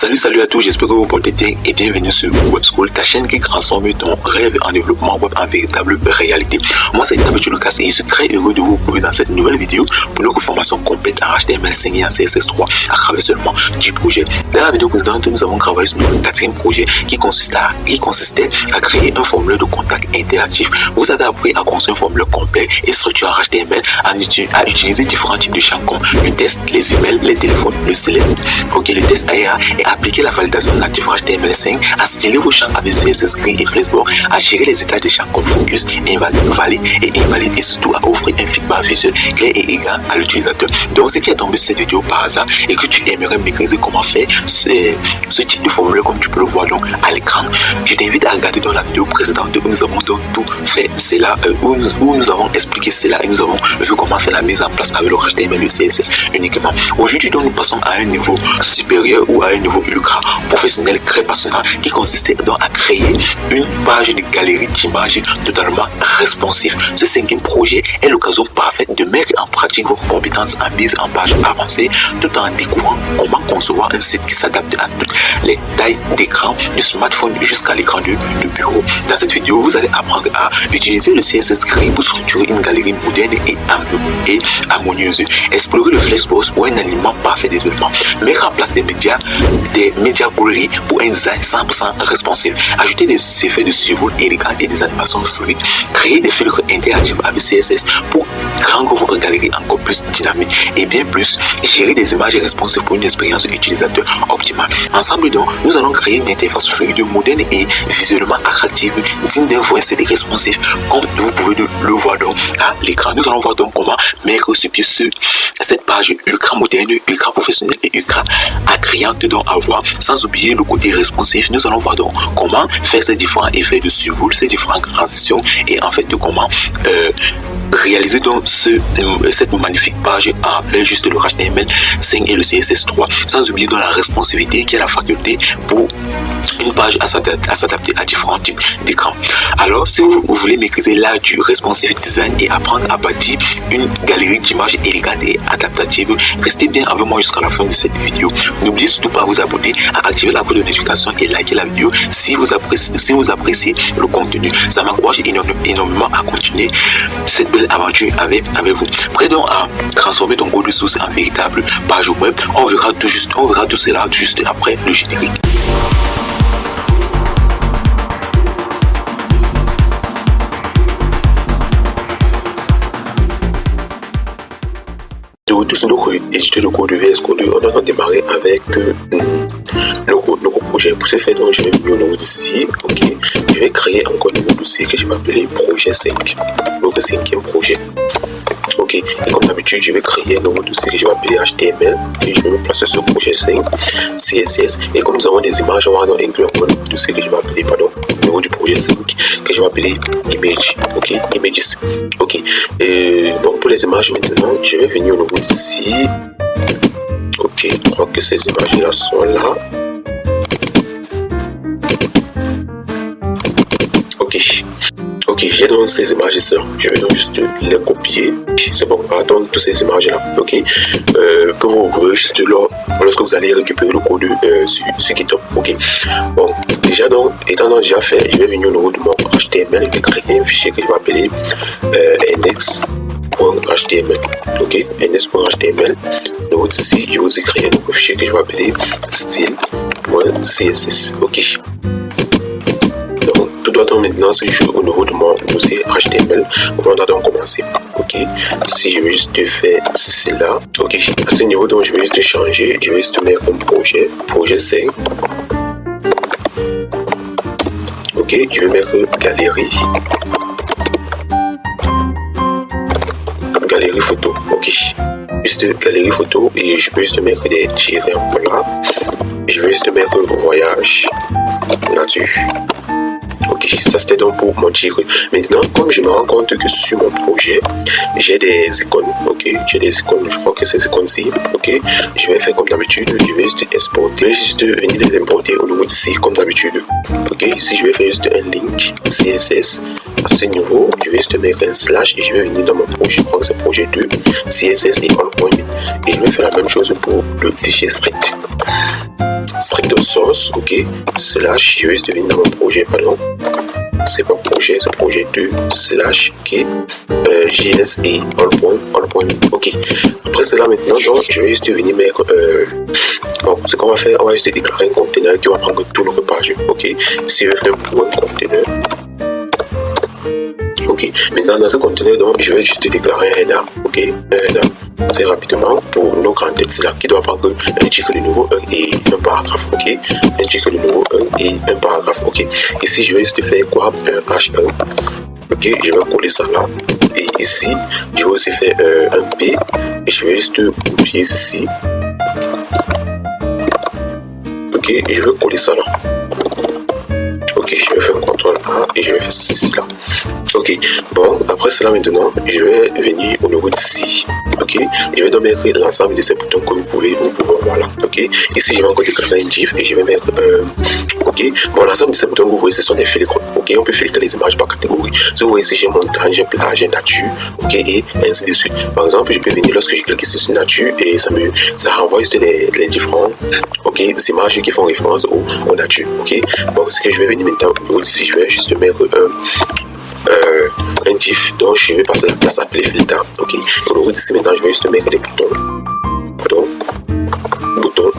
Salut à tous, j'espère que vous portez bien et bienvenue sur Web School, ta chaîne qui transforme ton rêve en développement web en véritable réalité. Moi c'est David Lucas et je suis très heureux de vous retrouver dans cette nouvelle vidéo pour notre formation complète en HTML5 et en CSS3 à travers seulement 10 projets. Dans la vidéo précédente, nous avons travaillé sur notre quatrième projet qui consistait à créer un formulaire de contact interactif. Vous avez appris à construire un formulaire complet et structuré en HTML, à utiliser différents types de champs comme le test, les emails, les téléphones, le select, le test AR et appliquer la validation native HTML5, à styler vos champs avec CSS Grid et Flexboard, à gérer les étages des champs comme focus, valide et invalide et surtout à offrir un feedback visuel clair et égal à l'utilisateur. Donc si tu es tombé sur cette vidéo par hasard et que tu aimerais maîtriser comment faire ce type de formulaire comme tu peux le voir donc à l'écran, je t'invite à regarder dans la vidéo précédente où nous avons donc tout fait cela, où nous avons expliqué cela et nous avons vu comment faire la mise en place avec le HTML et le CSS uniquement. Aujourd'hui donc nous passons à un niveau supérieur ou à un niveau ultra professionnel très passionnant qui consistait donc à créer une page de galerie d'images totalement responsive. Ce cinquième projet est l'occasion parfaite de mettre en pratique vos compétences en mise en page avancée tout en découvrant comment concevoir un site qui s'adapte à toutes les tailles d'écran du smartphone jusqu'à l'écran de bureau. Dans cette vidéo, vous allez apprendre à utiliser le CSS Grid pour structurer une galerie moderne et harmonieuse, explorer le Flexboard pour un alignement parfait des éléments, mettre en place des médias query pour un design 100% responsive, ajouter des effets de survol élégants et des animations fluides, créer des filtres interactifs avec CSS pour rendre votre galerie encore plus dynamique et bien plus, gérer des images responsives pour une expérience utilisateur optimale. Ensemble donc, nous allons créer une interface fluide, moderne et visuellement attractive digne d'un vrai site responsif comme vous pouvez le voir donc à l'écran. Nous allons voir donc comment mettre sur pied cette page ultra moderne, ultra professionnelle et ultra attrayante donc à voir, sans oublier le côté responsif. Nous allons voir donc comment faire ces différents effets de survol, ces différentes transitions et en fait de comment réaliser donc cette magnifique page avec juste le HTML5 et le CSS3, sans oublier donc la responsivité qui est la faculté pour une page à s'adapter à différents types d'écran. Alors si vous voulez maîtriser l'art du responsive design et apprendre à bâtir une galerie d'images élégante et adaptative, restez bien avec moi jusqu'à la fin de cette vidéo. N'oubliez surtout pas de vous abonner, à activer la cloche de notification et liker la vidéo si vous appréciez le contenu. Ça m'encourage énormément à continuer cette belle aventure avec vous. Prêt donc à transformer ton code de source en véritable page web. On verra tout cela juste après le générique. De retour sur notre éditeur de code VS Code, on va démarrer avec le projet. Pour ce faire, donc, je vais venir au niveau d'ici. Je vais créer encore un nouveau dossier que je vais appeler projet 5. Donc, le cinquième projet. Et comme d'habitude, je vais créer un nouveau dossier que je vais appeler HTML et je vais me placer sur projet 5, CSS. Et comme nous avons des images, on va donc inclure un nouveau dossier que je vais appeler, au niveau du projet 5, que je vais appeler Image. Images. Et donc pour les images maintenant, je vais venir au niveau d'ici. Je crois que ces images-là sont là. J'ai donc ces images ici. Je vais donc juste les copier. C'est bon, on va attendre toutes ces images-là. Que vous ouvrez juste là lorsque vous allez récupérer le code sur GitHub. Bon, déjà donc, étant donc déjà fait, je vais venir au niveau de mon HTML. Je vais créer un fichier que je vais appeler index.html. Index.html. Donc ici, je vais aussi créer un nouveau fichier que je vais appeler style.css. Tout doit donc maintenant se jouer au niveau de mon dossier HTML. On va donc commencer. Si je vais juste faire ceci là. À ce niveau donc je vais juste changer. Je vais juste mettre comme projet 5. Je vais mettre galerie photo. Juste galerie photo et je peux juste mettre des tirets en plat. Je vais juste mettre voyage là-dessus. Ça c'était donc pour mon tiré. Maintenant, comme je me rends compte que sur mon projet, j'ai des icônes. J'ai des icônes, je crois que ces icônes-ci. Je vais faire comme d'habitude, je vais juste exporter, venir les importer au niveau d'ici, comme d'habitude. Ici, je vais faire juste un link CSS. À ce niveau, je vais juste mettre un slash et je vais venir dans mon projet. Je crois que c'est projet 2, CSS et 1.8. Et je vais faire la même chose pour le fichier strict. Strictos. source, ok, slash, je vais juste venir dans mon projet, pardon. C'est pas projet, c'est projet 2, slash, ok, JS et all point, ok. Après cela, maintenant, donc, je vais juste venir mettre, bon, ce qu'on va faire, on va juste déclarer un conteneur qui va prendre tout notre page, ok. Si je vais faire pour un conteneur, ok, maintenant dans ce conteneur, donc, je vais juste déclarer un header, ok, un header, c'est rapidement pour nos grands textes là, qui doit prendre un titre de numéro 1 et un paragraphe, ok, un titre de numéro 1 et un paragraphe, ok. Ici, je vais juste faire quoi, un H1, ok, je vais coller ça là, et ici, je vais aussi faire un P, et je vais juste copier ici, ok, et je vais coller ça là. Ok, je vais faire un contrôle A et je vais faire ceci là. Ok, bon, après cela maintenant, je vais venir au niveau d'ici. Ok, je vais donc mettre l'ensemble de ces boutons que vous pouvez voir là. Ok, ici je vais encore déclarer une GIF et je vais mettre. Ok, bon, l'ensemble de ces boutons que vous voyez, ce sont des filtres. Ok, on peut filtrer les images par catégorie. Si vous voyez ici, j'ai montagne, j'ai plage, j'ai nature. Ok, et ainsi de suite. Par exemple, je peux venir lorsque je clique ici sur nature et ça renvoie juste les différents images qui font référence aux nature. Ok, bon, ce que je vais venir maintenant ici, je vais juste mettre un GIF, donc je vais passer la place à appeler filter. Ok, au niveau d'ici maintenant, je vais juste mettre des boutons. Bouton.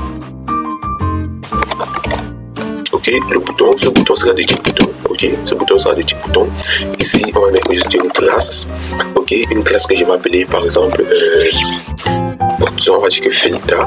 Ok, ce bouton sera des petits boutons. Ok, ce bouton sera des petits boutons. Ici, on va mettre juste une classe. Ok, une classe que je vais appeler par exemple. On va dire que filter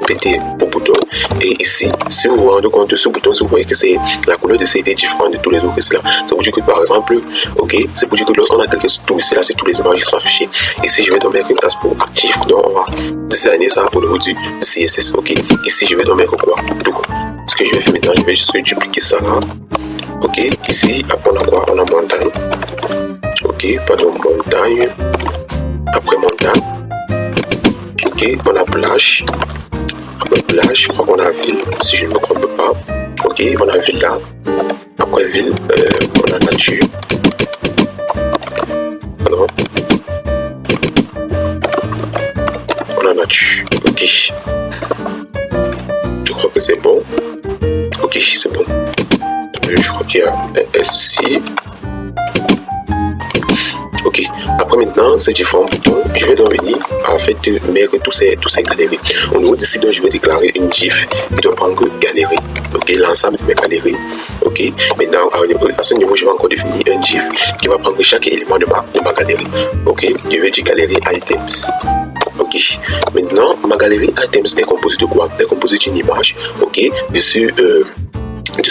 PT au bouton. Et ici, si vous vous rendez compte de ce bouton, si vous voyez que c'est la couleur de CD est différente de tous les autres là. Ça veut dire que par exemple, ok, c'est pour dire que lorsqu'on a cliqué sur tout ici là, c'est tous les images qui sont affichées. Ici, je vais donc mettre une classe pour actif. Donc on va designer ça au niveau du CSS. Ok, ici je vais donc mettre quoi? Tout. Ce que je vais faire maintenant, je vais juste dupliquer ça là. Ok, ici, après on a quoi? On a montagne. Ok, pardon, montagne. Après montagne. Ok, on a plage. Après plage, je crois qu'on a ville, si je ne me trompe pas. Ok, on a ville là. Après ville, on a nature. Pardon. On a nature. Ok. Je crois que c'est bon. Ok, c'est bon. Je crois qu'il y a un S ici. Ok, après maintenant, ces différents boutons, je vais donc venir en fait mettre tous ces galeries. Au niveau d'ici, donc je vais déclarer une GIF qui doit prendre galerie. Ok, l'ensemble de mes galeries. Ok, maintenant à ce niveau, je vais encore définir un GIF qui va prendre chaque élément de ma galerie. Ok, je vais dire galerie items. Ok, maintenant ma galerie items est composée de quoi? Elle est composée d'une image. Ok, de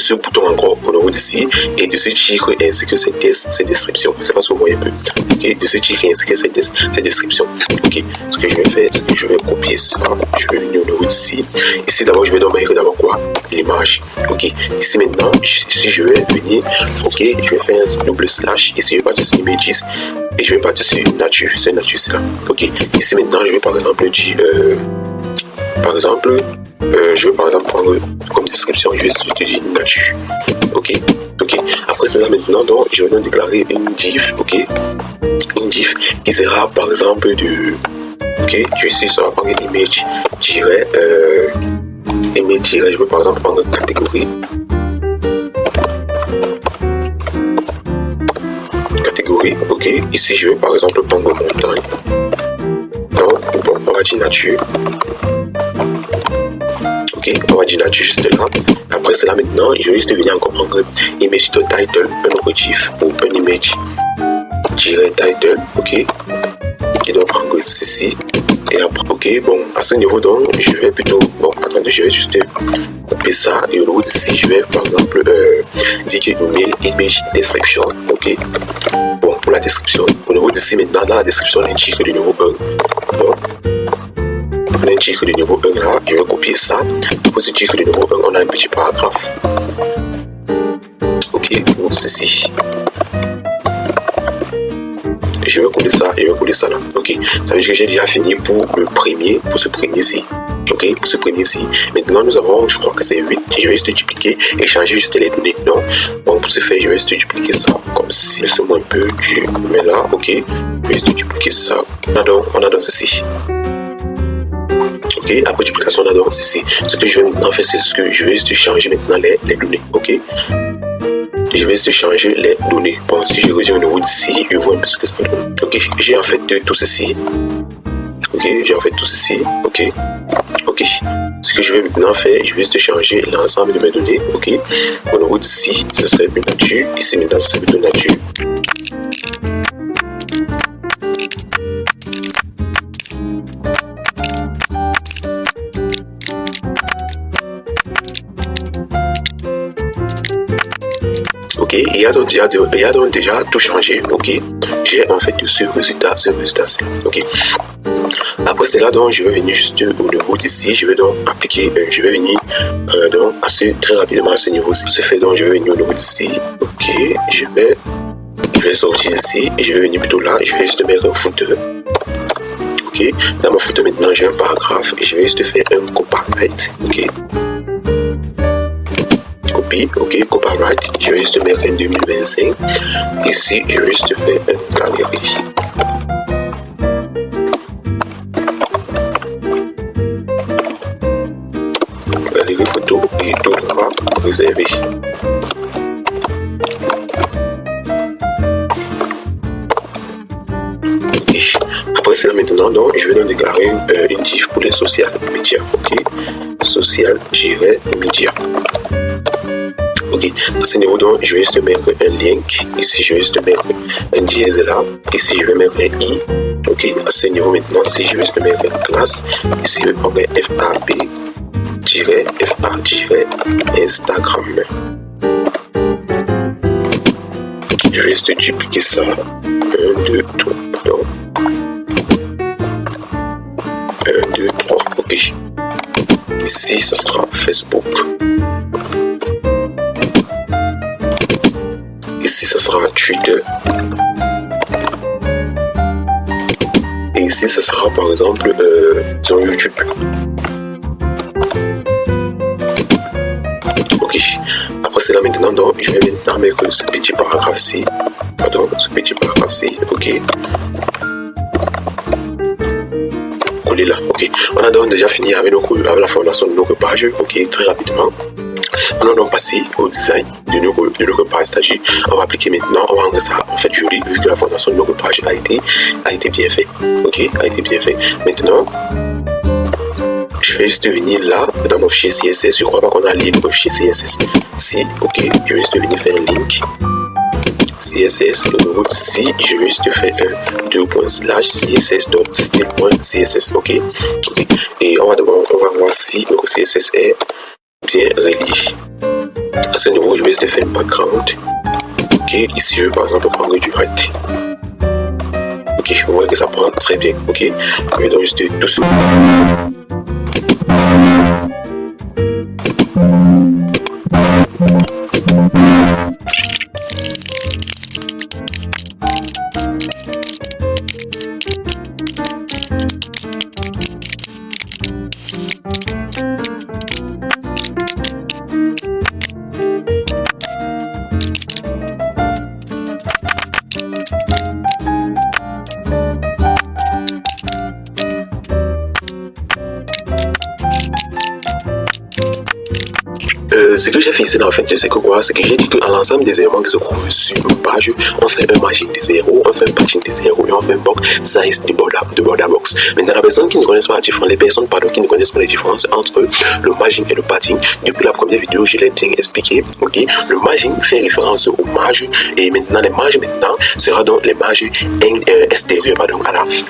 ce bouton encore au niveau d'ici et de ce titre ainsi que ses descriptions. C'est pas ce que vous voyez un peu. Ok, de ce titre ainsi que ses descriptions. Ok, ce que je vais faire, c'est que je vais copier ça. Je vais venir au niveau d'ici. Ici d'abord, je vais donc mettre d'abord quoi? L'image. Ok, ici maintenant, si je vais venir, ok, je vais faire un double slash. Ici, je vais partir sur images et je vais partir sur nature. C'est nature, c'est là. Ok, ici maintenant, je vais par exemple dire, je vais par exemple prendre comme description, je vais dire nature. Ok, après cela maintenant, donc, je vais donc déclarer une GIF, ok, une GIF qui sera par exemple de, ok, je sais, ça va prendre une image, je vais par exemple prendre une catégorie. Ok, ici je vais par exemple prendre montagne. Donc, bon, on va dire nature. Ok, on va dire nature juste là. Après cela maintenant, je vais juste venir encore prendre image de title, un autre GIF ou un image title, ok, qui doit prendre ceci. Et après, ok, bon, à ce niveau donc, je vais plutôt, bon, attendez, je vais juste couper ça et au niveau d'ici, je vais par exemple dire que image description, ok. Bon, pour la description, au niveau d'ici maintenant, dans la description, on indique du niveau 1. Bon, on indique du niveau 1 là, je vais copier ça. Pour ce titre du niveau 1, on a un petit paragraphe. Ok, pour ceci. Je vais coller ça là. Ok, ça veut dire que j'ai déjà fini pour ce premier-ci. Ok, pour ce premier-ci. Maintenant, nous avons, je crois que c'est 8. Je vais juste dupliquer et changer juste les données. Donc, bon, pour ce faire, je vais juste dupliquer ça comme si. Laissez-moi un peu, je mets là. Ok, je vais juste dupliquer ça. On a donc ceci. Ok, après duplication, on a donc ici. Ce que je vais maintenant faire, c'est ce que je vais juste changer maintenant les données. Ok, je vais juste changer les données. Bon, si je reviens au niveau d'ici, je vois un peu ce que ça donne. Ok, j'ai en fait tout ceci. Ok, j'ai en fait tout ceci. Ok, ok. Ce que je vais maintenant faire, je vais juste changer l'ensemble de mes données. Ok, au niveau d'ici, ce serait une nature. Ici maintenant, ce serait une nature. Ok, il y a donc déjà tout changé. Ok, j'ai en fait ce résultat. Ok, après cela, donc je vais venir juste au niveau d'ici. Je vais donc appliquer, je vais venir donc très rapidement à ce niveau-ci. Ce fait donc je vais venir au niveau d'ici. Ok, je vais sortir ici et je vais venir plutôt là. Je vais juste mettre un footer. Ok, dans mon footer maintenant j'ai un paragraphe et je vais juste faire un copyright. Ok. Ok, copyright, je vais juste mettre un 2025. Ici, je vais juste faire une galerie. Galerie photo et tout droit réservé. Ok. Après cela maintenant, donc, je vais donc déclarer une div pour les social médias. Ok, social-média. Ok, à ce niveau donc je vais juste mettre un link, ici je vais juste mettre un dièse là, ici je vais mettre un i. Ok, à ce niveau maintenant, si je vais juste mettre une classe, ici je vais prendre FA-Instagram. Je vais juste dupliquer ça, 1, 2, 3, pardon. 1, 2, 3, ok. Ici ça sera Facebook. Ici, ça sera Twitter. Et ici, ça sera par exemple sur YouTube. Ok. Après cela, maintenant, donc, je vais maintenant mettre ce petit paragraphe-ci. Pardon, ce petit paragraphe-ci. Ok. Coller là. Ok. On a donc déjà fini avec la fondation de notre page. Ok, très rapidement. On va donc passer au design de notre page stagiaire. On va appliquer maintenant, on va rendre ça en fait joli vu que la fondation de notre page a été bien faite. Ok, a été bien fait. Maintenant, je vais juste venir là dans mon fichier CSS. Je crois pas qu'on a lié le fichier CSS. Si, ok, je vais juste venir faire un link. CSS, le nouveau ici, je vais juste faire un 2./css.style.css. Ok, et on va voir si le CSS est bien relié. À ce niveau, je vais juste faire un background. Ok, ici je vais par exemple prendre du white. Ok, vous voyez que ça prend très bien. Ok, je vais donc juste tout ça. Ce que j'ai fait ici, en fait, c'est que quoi? C'est que j'ai dit qu'à l'ensemble des éléments qui se trouvent sur une page, on fait un margin de 0, on fait un patching de 0 et on fait un box size de border box. Maintenant, les personnes qui ne connaissent pas la différence, qui ne connaissent pas les différences entre le margin et le padding, depuis la première vidéo, je l'ai bien expliqué. Ok, le margin fait référence aux marges et maintenant les marges sera donc les marges extérieures à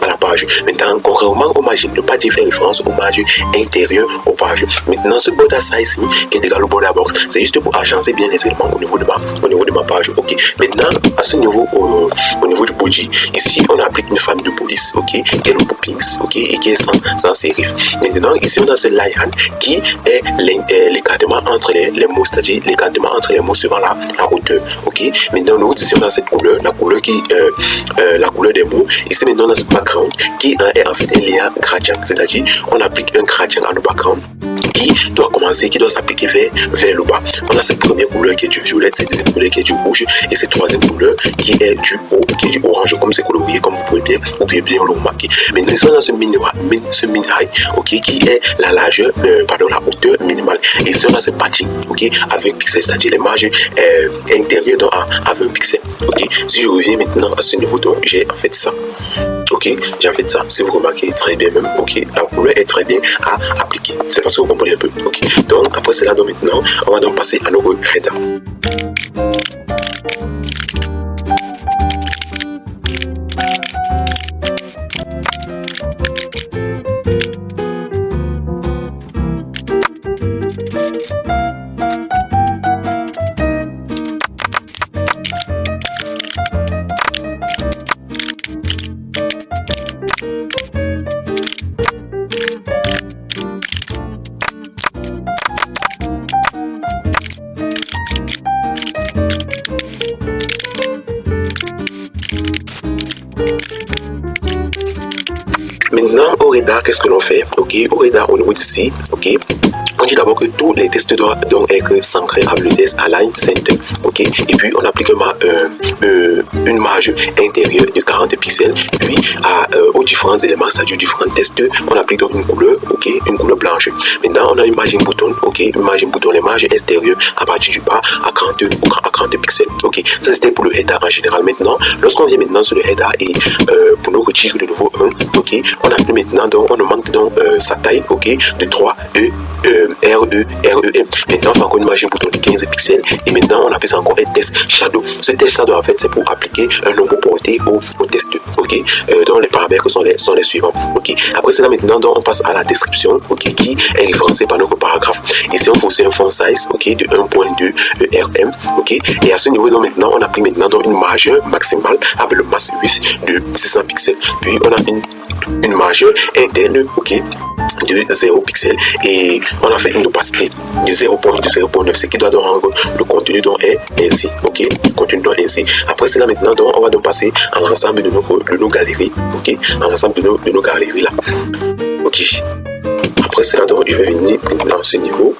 la page. Maintenant, contrairement au margin, le padding fait référence aux marges intérieures aux pages. Maintenant, ce border size qui est égal au border box, c'est juste pour agencer bien les éléments au niveau de ma page. Ok, maintenant à ce niveau au niveau du body, ici on applique une famille de police, ok, qui est le bookings, ok, et qui est sans sérif. Maintenant ici on a ce line qui est l'écartement entre les mots, c'est-à-dire l'écartement entre les mots suivant la hauteur. Ok, maintenant ici on a cette couleur, la couleur des mots. Ici maintenant on a ce background qui est en fait un lien gradient, c'est-à-dire on applique un gradient à nos background qui doit s'appliquer vers le bas. On a cette première couleur qui est du violet, cette deuxième couleur qui est du rouge et cette troisième couleur qui est du orange, comme c'est colorié, comme vous pouvez bien le remarquer. Maintenant, on a ce mini height, ok, qui est la largeur, la hauteur minimale. Et si on a ce patching, ok, avec pixel, c'est-à-dire les marges intérieures donc à 20 pixels. Ok, si je reviens maintenant à ce niveau, donc j'ai en fait ça. Ok, j'ai fait ça, si vous remarquez très bien même, ok, la couleur est très bien à appliquer. C'est parce que vous comprenez un peu, ok. Donc après cela, donc maintenant, on va donc passer à nos headers. Maintenant, au radar, qu'est-ce que l'on fait? Ok, au radar, au niveau d'ici, ok, on dit d'abord que tous les tests doivent donc être centrés avec le test align center, ok, et puis on applique une marge intérieure de 40 pixels, puis aux différents éléments, c'est-à-dire différents tests, on applique donc une couleur, ok, une couleur blanche. Maintenant, on a une margin bouton, ok, une margin bouton, les marges extérieures à partir du bas à 40 pixels, ok. Ça c'était pour le header en général. Maintenant, lorsqu'on vient maintenant sur le header et pour nous retirer de nouveau 1, ok, on applique maintenant donc on augmente donc sa taille, ok, de 3 REM. Maintenant, on fait encore une margin bouton de 15 pixels et maintenant on appelle ça encore un test shadow. Ce test shadow en fait c'est pour appliquer un logo porté au test, ok. Donc les paramètres sont les suivants, ok. Après cela maintenant donc on passe à la description, ok, qui est référencée par notre paragraphe. Ici on fournit un font size, ok, de 1.2 RM, ok. Et à ce niveau donc maintenant on applique maintenant donc une marge maximale avec le max width de 600 pixels. Puis on a une marge interne, ok, de 0 pixels et on a fait une opacité de 0.9, ce qui doit donc rendre le contenu donc est ainsi, ok, le contenu donc ainsi. Après cela maintenant donc on va donc passer à l'ensemble de nos galeries, ok, à l'ensemble de nos galeries là, ok. Après cela donc je vais venir dans ce niveau.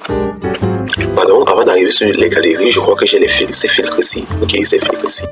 Pardon, avant d'arriver sur les galeries, je crois que j'ai ces filtres ici, ok, ces filtres ici.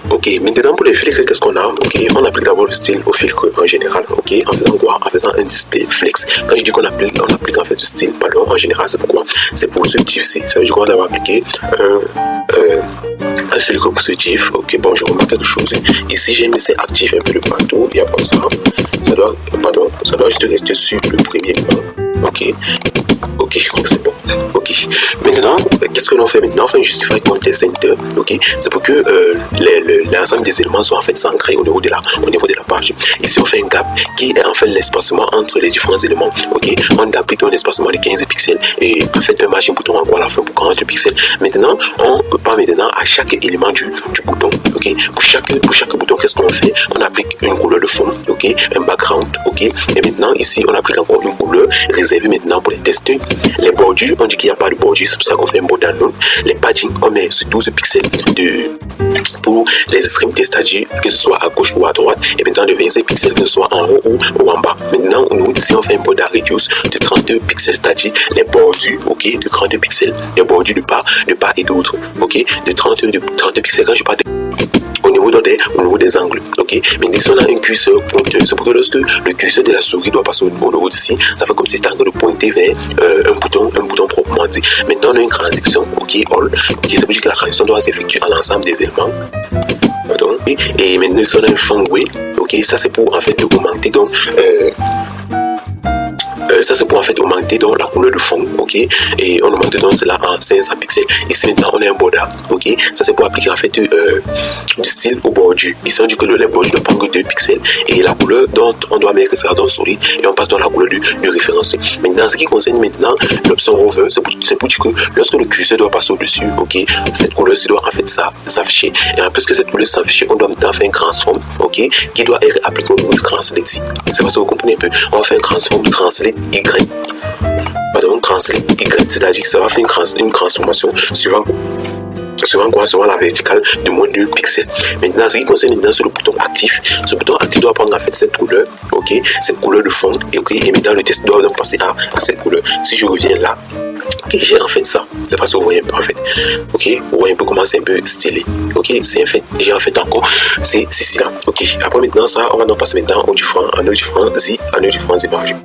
Ok, maintenant pour les filtres, qu'est-ce qu'on a? Ok, on applique d'abord le style au filtre en général, ok, en faisant quoi? En faisant un display flex. Quand je dis qu'on applique en fait le style, pardon, en général, c'est pourquoi? C'est pour ce type-ci. Ça veut dire qu'on va appliquer un filtre pour ce type. Ok, bon, je remarque quelque chose. Ici, j'ai mis c'est actif un peu de partout, il n'y a pas ça. Ça doit juste rester sur le premier plan. Ok, ok, je crois que c'est bon. Ok, maintenant, qu'est-ce que l'on fait maintenant? On fait un justify content center, ok, c'est pour que l'ensemble des éléments soient en fait centrés au niveau de la page. Ici, on fait un gap qui est en fait l'espacement entre les différents éléments, ok. On applique un espacement de 15 pixels et en fait un margin bouton encore à la fin pour 40 pixels. Maintenant, on part maintenant à chaque élément du bouton, ok. Pour chaque bouton, qu'est-ce qu'on fait? On applique une couleur de fond, ok, un background, ok. Et maintenant, ici, on applique encore une couleur réservée maintenant pour les tests. Les bordures, on dit qu'il n'y a pas de bordure, c'est pour ça qu'on fait un border download. Les padding, on met sur 12 pixels pour les extrémités, c'est-à-dire que ce soit à gauche ou à droite, et maintenant de 25 pixels, que ce soit en haut ou en bas. Maintenant, nous, ici, on fait un border reduce de 32 pixels, c'est-à-dire les bordures, ok, de 32 pixels, les bordures de part et d'autre, ok, de 32 pixels. Quand je parle de au niveau des angles. Ok, mais si on a un curseur pointeur, c'est pour que lorsque le curseur de la souris doit passer au niveau d'ici, ça fait comme si c'était en train de pointer vers un bouton proprement dit. Maintenant, on a une transition, ok, all, ok, ça veut dire que la transition doit s'effectuer à l'ensemble des éléments. Pardon. Et maintenant, si on a un fangway, ok, ça c'est pour en fait augmenter donc ça c'est pour en fait augmenter donc la couleur de fond, ok, et on augmente donc cela en 500 pixels. Ici maintenant on a un border, ok, ça c'est pour appliquer en fait du style au bordure. Ici on dit que les bordures ne prennent que 2 pixels et la couleur dont on doit mettre ça dans solide et on passe dans la couleur du référencé. Maintenant en ce qui concerne maintenant l'option rover, c'est pour dire que lorsque le curseur doit passer au-dessus, ok, cette couleur-ci doit en fait s'afficher, et en plus que cette couleur s'affiche, on doit maintenant faire un transform, ok, qui doit être appliqué au niveau du translate ici. C'est parce que vous comprenez un peu, on va faire un transform translate Y, pardon, translate Y, c'est-à-dire que ça va faire une transformation suivant la verticale de moins de 2 pixels. Maintenant, ce qui concerne maintenant sur le bouton actif, ce bouton actif doit prendre en fait cette couleur, ok, cette couleur de fond, et ok, et maintenant le test doit donc passer à cette couleur. Si je reviens là, ok, j'ai en fait ça, c'est parce que vous voyez un peu en fait, ok, vous voyez un peu comment c'est un peu stylé, ok, c'est en fait, j'ai en fait encore, c'est là, ok. Après maintenant ça, on va donc passer maintenant au différent, en différent images.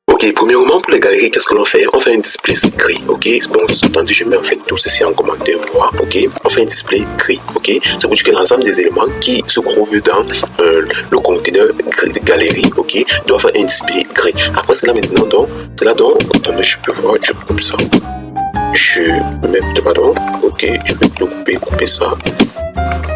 Ok, premièrement pour les galeries, qu'est-ce que l'on fait? On fait un display gris, ok? Bon, attendez, je mets en fait tout ceci en commentaire, voir, ok? On fait un display gris, ok? Ça veut dire que l'ensemble des éléments qui se trouvent dans le conteneur de galerie, ok, doivent faire un display gris. Après cela maintenant, donc, attendez, je peux voir, je coupe ça. Je mets, pardon, ok, je vais tout couper ça.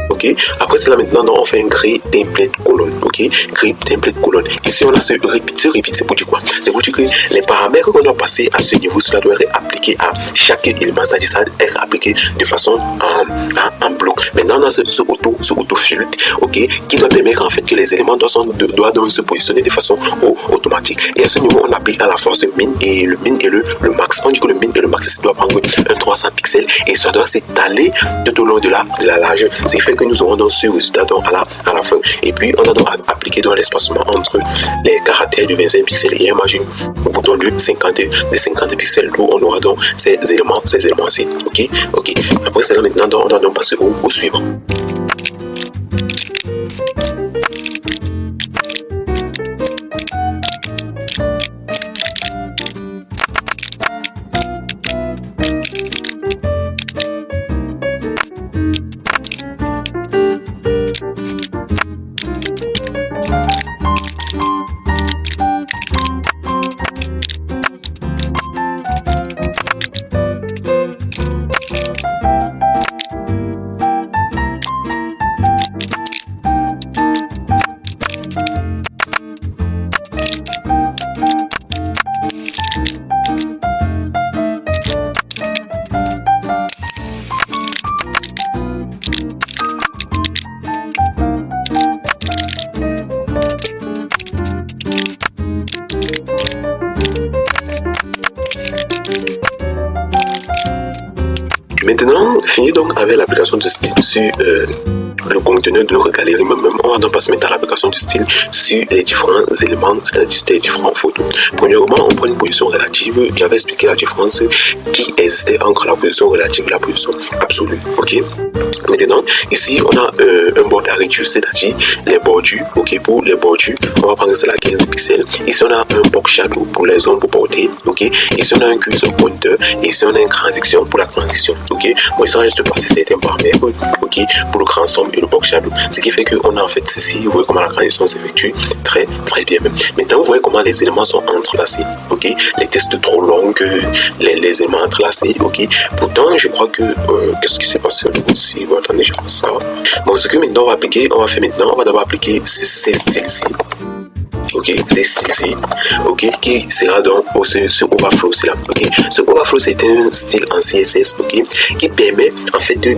Ok, après cela maintenant on fait un grid template colonne, ok, grid template colonne. Ici on a ce repeat, c'est pour dire quoi? C'est pour dire que les paramètres qu'on doit passer à ce niveau, cela doit être appliqué à chaque élément, c'est-à-dire ça doit être appliqué de façon en bloc. Maintenant on a ce auto filtre, ok, qui doit permettre en fait que les éléments doivent donc se positionner de façon automatique. Et à ce niveau on applique à la force min et le max. On dit que le min et le max doit prendre un 300 pixels et ça doit s'étaler tout au long de la largeur. C'est fait que nous aurons donc ce résultat donc à la fin. Et puis on a donc appliqué dans l'espacement entre les caractères de 25 pixels et imagine au bouton de 50 pixels où on aura donc ces éléments-ci. Ok. Après cela maintenant donc, on va donc passer au suivant. Maintenant, fini donc avec l'application de style sur le conteneur de notre galerie. Même, on va donc passer maintenant à l'application du style sur les différents éléments, c'est-à-dire les différentes photos. Premièrement, on prend une position relative. J'avais expliqué la différence qui existait entre la position relative et la position absolue. Ok. Maintenant, ici, on a un border radius, c'est-à-dire les bordures. Ok. Pour les bordures, on va prendre cela à 15 pixels. Ici, on a un box shadow pour les ombres portées. Ok. Ici, on a un cursor pointer. Ici, on a une transition pour la transition. Ok. Bon, ici, on reste passer certains paramètres. Ok. Pour le grand somme et le box shadow, ce qui fait qu'on a en fait ici, vous voyez comment la transition s'effectue très bien même. Maintenant, vous voyez comment les éléments sont entrelacés. Ok. Les tests trop longs, les éléments entrelacés. Ok. Pourtant, je crois que qu'est-ce qui s'est passé aussi? Bon, attendez, je pense ça. Bon, ce que maintenant on va appliquer, on va d'abord appliquer ces styles-ci. Ok, c'est ici, ok, qui sera donc ce overflow là, ok. Ce overflow c'est un style en CSS, ok, qui permet en fait de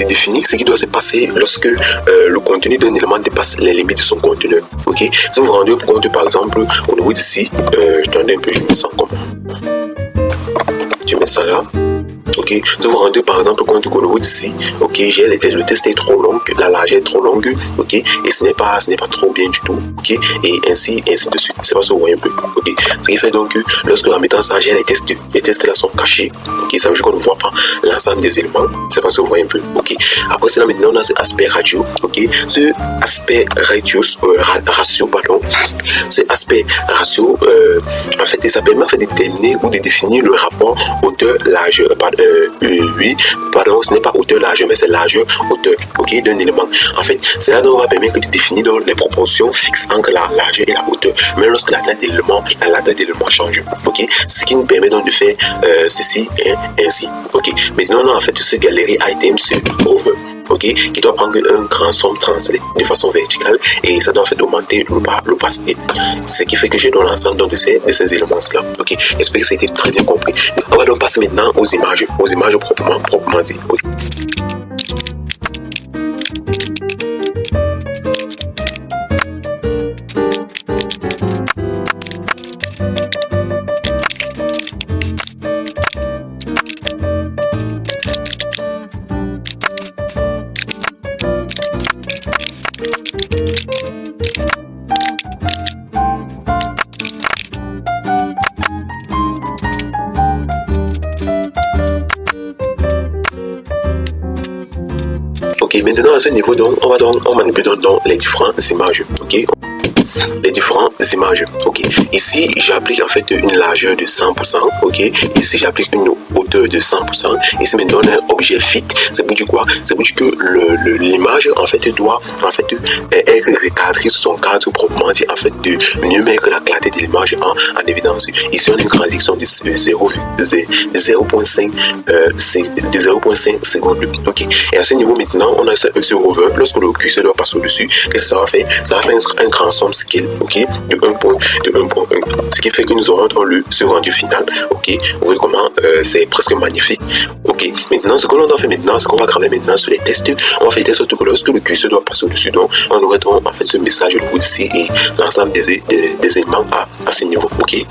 définir ce qui doit se passer lorsque le contenu d'un élément dépasse les limites de son conteneur, ok. Si vous vous rendez compte par exemple au niveau d'ici, attendez un peu, je mets ça comment, je mets ça là. Ok, si vous vous rendez par exemple compte qu'au niveau d'ici, ok, le test est trop long, la largeur est trop longue, ok, et ce n'est pas trop bien du tout, ok, et ainsi de suite. C'est pas ce que vous voyez un peu, ok. Ce qui fait donc que lorsque la mettant ça gère les tests là sont cachés, ok, ça veut dire qu'on ne voit pas l'ensemble des éléments, c'est pas ce que vous voyez un peu, ok. Après cela, maintenant on a ce aspect ratio, ok, ce aspect ratio, pardon, ce aspect ratio, en fait, ça permet en fait de déterminer ou de définir le rapport hauteur-largeur, oui, pardon, ce n'est pas hauteur largeur, mais c'est largeur hauteur, ok, d'un élément. En fait, cela donc va permettre de définir donc les proportions fixes entre la largeur et la hauteur, même lorsque la taille d'élément change, ok. Ce qui nous permet donc de faire ceci et ainsi, ok. Maintenant, on a en fait ce galerie item sur over, ok, qui doit prendre un grand somme translate de façon verticale et ça doit en fait augmenter l'opacité, ce qui fait que j'ai dans l'ensemble de ces éléments là, ok. J'espère que ça a été très bien compris. On va donc passer maintenant aux images proprement dit. Okay. Ok, maintenant à ce niveau, donc, on manipule donc les différentes images, ok. Les différentes images, ok. Ici, j'applique en fait une largeur de 100%, ok. Ici, j'applique une hauteur de 100%. Ici, maintenant, on a un objet fit. C'est pour dire quoi? C'est pour dire que l'image, en fait, doit en fait être recadrée sur son cadre proprement dit, en fait, de mieux mettre la clarté de l'image en évidence. Ici, on a une transition de 0.5 secondes, ok. Et à ce niveau, maintenant, on a ce hover. Lorsque le curseur doit passer au-dessus, qu'est-ce que ça va faire? Ça va faire un grand somme scale, ok, de 1.1, ce qui fait que nous aurons dans ce rendu final, ok. Vous voyez comment c'est presque magnifique, ok. Maintenant, ce que l'on doit faire maintenant, c'est qu'on va graver maintenant sur les tests. On va faire des sortes que lorsque le curseur doit passer au-dessus, donc on aurait donc en fait ce message ici et l'ensemble des éléments à ce niveau, ok.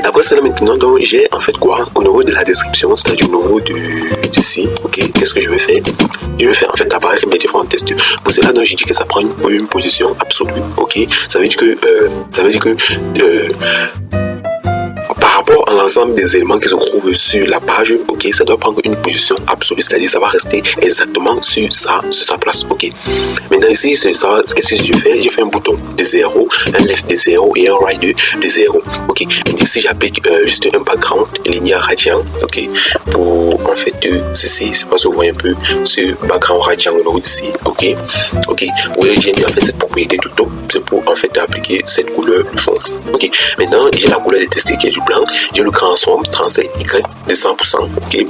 Après cela maintenant, donc j'ai en fait quoi au niveau de la description, c'est-à-dire au niveau d'ici, ok. Qu'est-ce que je vais faire? Je vais faire en fait apparaître mes différents tests. Pour cela, donc j'ai dit que ça prend une position absolue, ok. Ça veut dire que par rapport à l'ensemble des éléments qui se trouvent sur la page, ok, ça doit prendre une position absolue, c'est-à-dire ça va rester exactement sur sa place, ok. Maintenant ici, c'est ça, qu'est-ce que je fais? Je fais un bouton de 0, un left de 0 et un right de 0, ok. Et ici, j'applique juste un background linéaire radian, ok, pour en fait ceci, c'est pas si vous voyez un peu ce background radian au niveau d'ici, ok. Vous voyez, j'ai mis en fait cette propriété tout top, c'est pour en fait appliquer cette couleur foncée, ok. Maintenant, j'ai la couleur de test qui est du blanc, j'ai le transform 37Y de 100%, ok.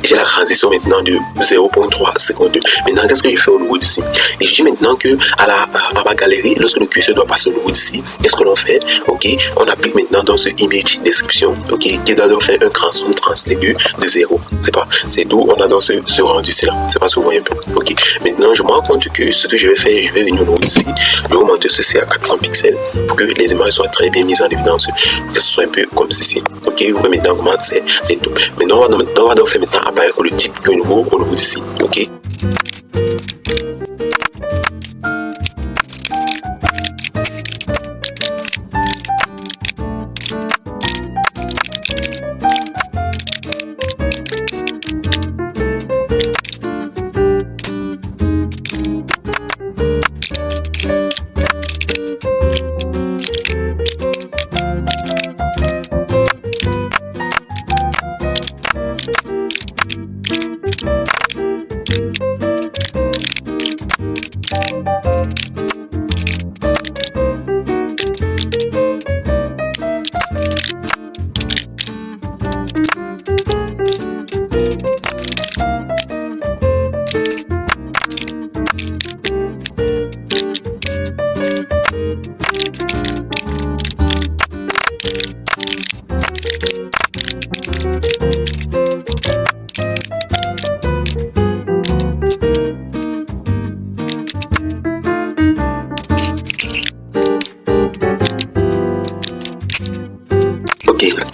J'ai la transition maintenant de 0.3 secondes. Maintenant, qu'est-ce que je fais au niveau d'ici? Et je dis maintenant que à ma galerie, lorsque le curseur doit passer au niveau d'ici, qu'est-ce que l'on fait? Ok, on applique maintenant dans ce image description, ok, qui doit donc faire un transform translate de 0. C'est d'où on a dans ce rendu-ci là. C'est pas ce que vous voyez un peu. Ok, maintenant je me rends compte que ce que je vais faire, je vais venir au niveau d'ici, je vais augmenter ceci à 400 pixels pour que les images soient très bien mises en évidence, que ce soit un peu comme ceci. Ok, vous voyez maintenant comment c'est tout. Maintenant, on va donc faire maintenant apparaître le type que nouveau au niveau d'ici. Ok.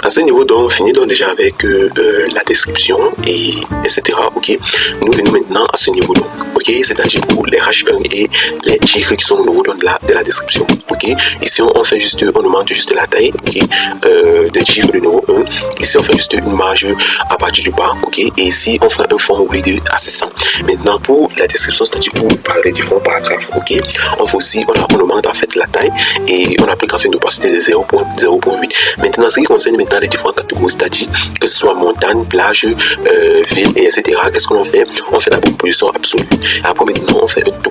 À ce niveau, donc, on finit donc déjà avec la description et etc. Ok, nous venons maintenant à ce niveau donc. Ok, c'est-à-dire pour les H1 et les titres qui sont au niveau de la description. Ok, ici on fait juste, on augmente juste la taille. Ok, des titres de niveau 1. Ici on fait juste une marge à partir du bas. Ok, et ici on fait un fond ouvrier de A600. Maintenant pour la description, c'est-à-dire pour parler des différents paragraphes. Ok, on fait aussi, on augmente en fait la taille et on applique en fait une opacité de 0.8. Maintenant, ce qui concerne maintenant les différentes catégories, c'est-à-dire que ce soit montagne, plage, ville, et etc. Qu'est-ce qu'on fait? On fait la position absolue. Après maintenant, on fait un tout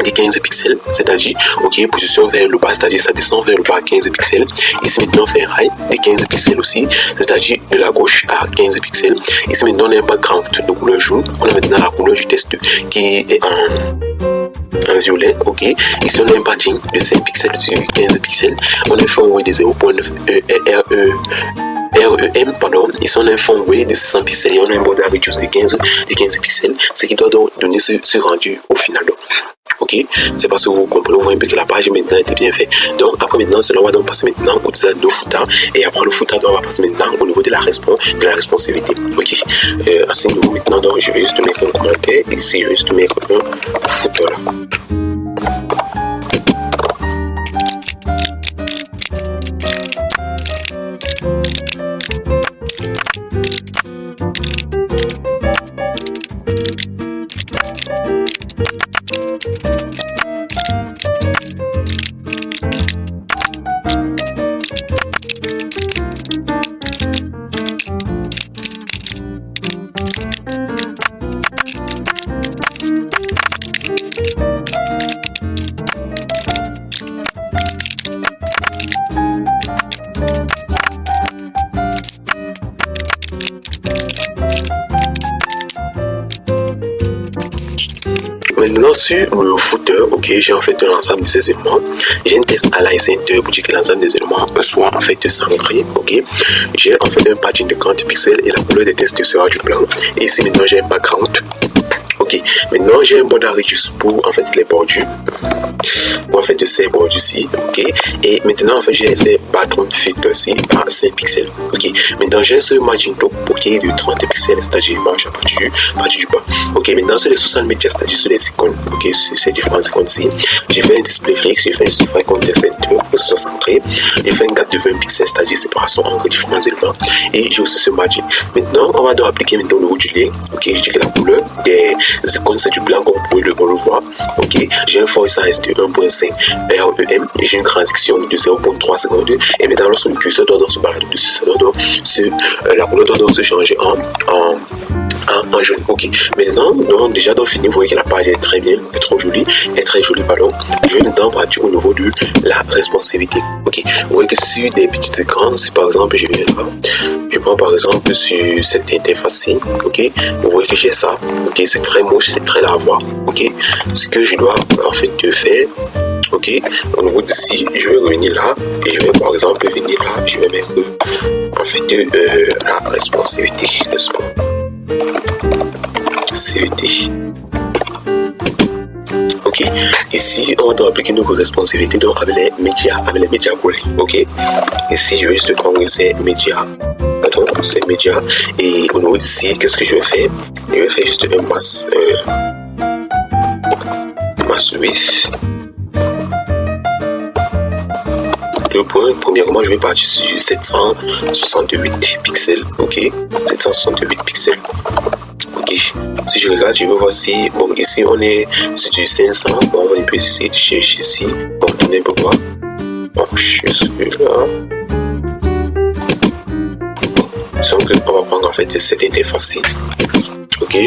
de 15 pixels, c'est-à-dire, ok, position vers le bas, c'est-à-dire ça descend vers le bas à 15 pixels. Ici maintenant, on fait un high de 15 pixels aussi, c'est-à-dire de la gauche à 15 pixels. Ici maintenant, on a un background de couleur jaune. On a maintenant la couleur du test qui est en violet, ok. Ici on a un padding de 5 pixels sur 15 pixels. On a un fond de 0.9 REM, pardon. Ici on a un fond de 600 pixels et on a un border radius de 15 pixels, ce qui doit donc donner ce rendu au final. Donc. Ok, c'est parce que vous comprenez, vous voyez que la page maintenant était bien faite. Donc après maintenant, cela va donc passer maintenant au design de footer. Et après le footer, on va passer maintenant au niveau de la responsivité. Ok, à ce niveau maintenant, donc je vais juste mettre un commentaire. Ici, je vais juste mettre un footer là. Maintenant sur le footer, ok, j'ai en fait un ensemble de ces éléments. J'ai un test align center pour dire que l'ensemble des éléments soit en fait centré, ok. J'ai en fait un padding de 40 pixels et la couleur des tests sera du blanc. Et ici maintenant j'ai un background. Ok, maintenant j'ai un border radius pour en fait les bordures. en fait de ces bordures-ci, ok. Et maintenant en fait j'ai ces patrons de filtres-ci à 5 pixels, ok. Maintenant j'ai ce margin top ok de 30 pixels, c'est-à-dire marge à partir du bas, ok. Maintenant sur les 60 médias, c'est-à-dire sur les icônes, ok, sur ces différentes icônes-ci, j'ai fait un display flex, j'ai fait un justify content center pour que ce soit centré, j'ai fait un gap de 20 pixels, c'est-à-dire séparation entre différents éléments, et j'ai aussi ce margin. Maintenant on va donc appliquer maintenant le haut du lien, ok. Je dis que la couleur des icônes c'est du blanc comme vous pouvez le voir, ok. J'ai un force size de 1.5 REM, j'ai une transition de 0.3 secondes, et maintenant lorsque le curseur doit se balader dessus, ça doit la couleur doit se changer en jaune, ok. Maintenant, donc, déjà dans fini, vous voyez que la page est très bien, est trop jolie, est très jolie, pardon. Je vais maintenant partir au niveau de la responsivité, ok. Vous voyez que sur des petits écrans, si par exemple je viens là, je prends par exemple sur cette interface-ci, ok. Vous voyez que j'ai ça, ok. C'est très moche, c'est très lavoie, ok. Ce que je dois en fait faire, ok, au niveau d'ici, je vais revenir là et je vais par exemple venir là, je vais mettre en fait la responsivité, n'est-ce pas? Responsivité. Ok, ici on doit appliquer notre responsabilité donc avec les médias collés, ok. Ici je vais juste prendre ces médias, et au niveau d'ici, qu'est-ce que je vais faire? Je vais faire juste un mass width. Le point, premièrement, je vais partir sur 768 pixels, ok, 768 pixels, ok. Si je regarde, je vais voir si, bon, ici on est sur du 500, bon, on peut essayer de chercher ici, bon, attendez, on peut voir, bon, je suis là, donc on va prendre en fait cette interface-ci, ok,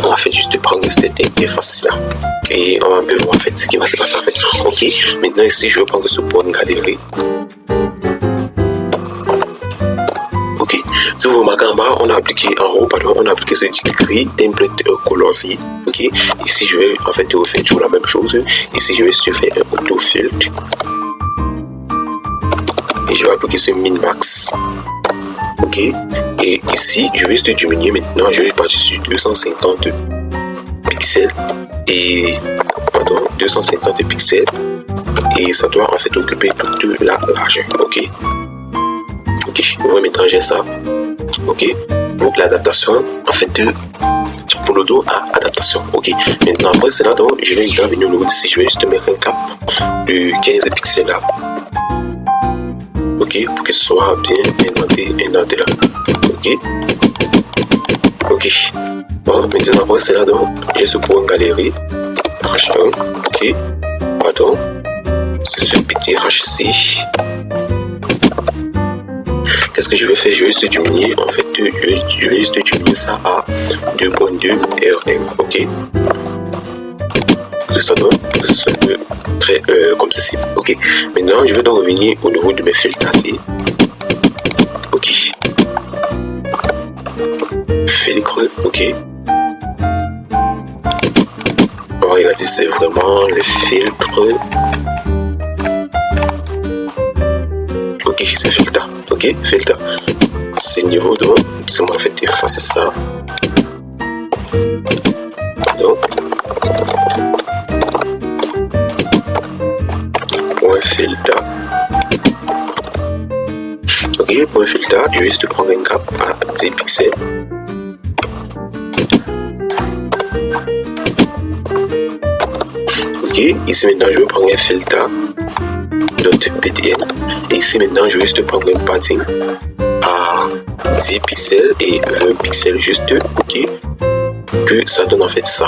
on va juste prendre cette interface-là, et on va un peu voir en fait ce qui va se passer en fait, ok. Maintenant ici, je vais prendre ce point de galerie. Ok, si vous remarquez en bas, on a appliqué en haut, pardon, on a appliqué ce petit gris template color-ci. Ok, ici je vais en fait refaire toujours la même chose. Ici je vais faire un auto filtre et je vais appliquer ce min max. Ok, et ici je vais juste diminuer maintenant. Je vais partir sur 250 pixels et pardon, 250 pixels et ça doit en fait occuper toute la largeur. Ok. Ok, vous voyez maintenant j'ai ça, ok. Donc l'adaptation, en fait, pour le dos à adaptation, ok. Maintenant après cela, donc je vais venir au niveau d'ici, je vais juste mettre un cap de 15 pixels là, ok, pour que ce soit bien indenté là, ok. Ok, bon, maintenant après cela, donc j'ai ce point galerie, H1, ok, pardon, c'est ce petit H-ci. Qu'est-ce que je vais faire? Je vais juste diminuer, en fait, je vais juste diminuer ça à 2.2 RM, ok. Que ça donne, que ce soit très comme ceci, ok. Maintenant, je vais donc revenir au niveau de mes filtres ici, ok. Filtre, ok. On va regarder, c'est vraiment les filtres. Ok, c'est filtre. Ok, filtre. C'est niveau de. C'est moi en fait effacer ça. Donc. Point filtre. Ok, point filtre. Je vais juste prendre un cap à 10 pixels. Ok, ici maintenant je vais prendre un filtre. .btn et ici maintenant je vais juste prendre un padding à 10 pixels et 20 pixels juste, ok, que ça donne en fait ça,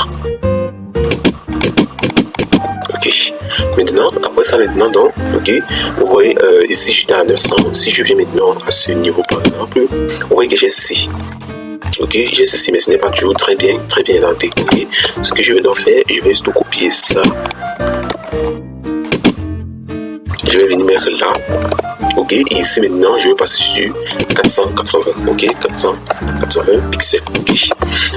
ok. Maintenant après ça maintenant donc, ok, vous voyez ici j'étais à 900, si je viens maintenant à ce niveau par exemple, vous voyez que j'ai ceci. Ok, j'ai ceci, mais ce n'est pas toujours très bien indenté, ok. Ce que je vais donc faire, je vais juste copier ça. Je vais venir mettre là, ok, et ici maintenant je vais passer sur 480, ok, 480 pixels, ok.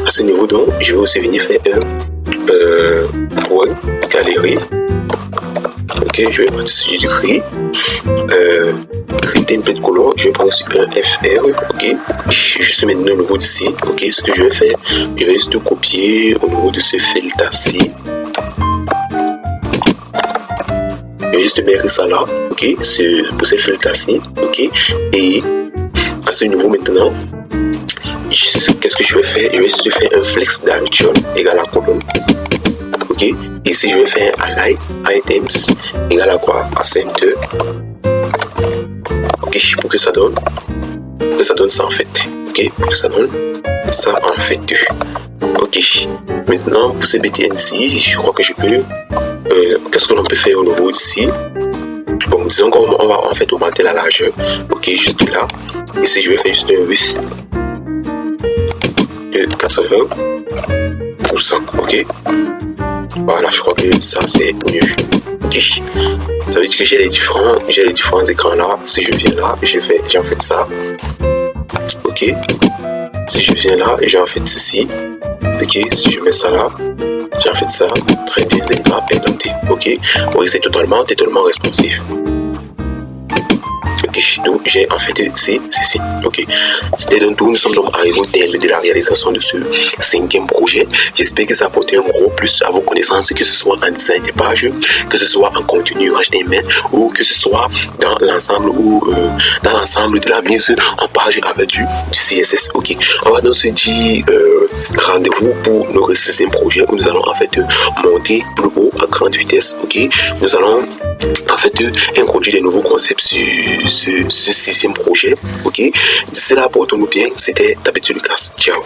À ce niveau donc, je vais aussi venir faire un point galerie, ok, je vais partir sur du gris, gris template color, je vais prendre sur un FR, ok, je suis maintenant au niveau d'ici, ok. Ce que je vais faire, je vais juste copier au niveau de ce filtre-ci. vais juste mettre ça là, ok, pour ces fils-là-ci, ok, et à ce niveau maintenant, qu'est-ce que je vais faire? Je vais juste faire un flex direction égal à colonne, ok, ici je vais faire align items égal à quoi? À center, ok, pour que ça donne ça en fait, ok, pour que ça donne ça en fait, ok. Maintenant pour ces BTN-ci, je crois que je peux, qu'est-ce que l'on peut faire au niveau d'ici? Bon, disons qu'on va en fait augmenter la largeur, ok, juste là. Ici je vais faire juste un width de 80%, ok. Voilà, je crois que ça c'est mieux, ok. Ça veut dire que j'ai les différents écrans là. Si je viens là, j'ai en fait ça, ok. Si je viens là, j'ai en fait ceci, ok. Si je mets ça là, j'ai en fait ça, très bien, les grappes indentés, ok. Oui, c'est totalement responsive. Ok, donc j'ai en fait ceci, ok. C'était donc tout, nous sommes donc arrivés au terme de la réalisation de ce 5e projet. J'espère que ça a apporté un gros plus à vos connaissances, que ce soit en design de page, que ce soit en contenu HTML, ou que ce soit dans l'ensemble de la mise en page avec du CSS, ok. On va donc se dire rendez-vous pour notre 6e projet où nous allons en fait monter plus haut à grande vitesse, ok. Nous allons en fait introduire des nouveaux concepts sur ce 6e projet, ok. D'ici là, portons-nous bien. C'était Tapeti Lucas. Ciao.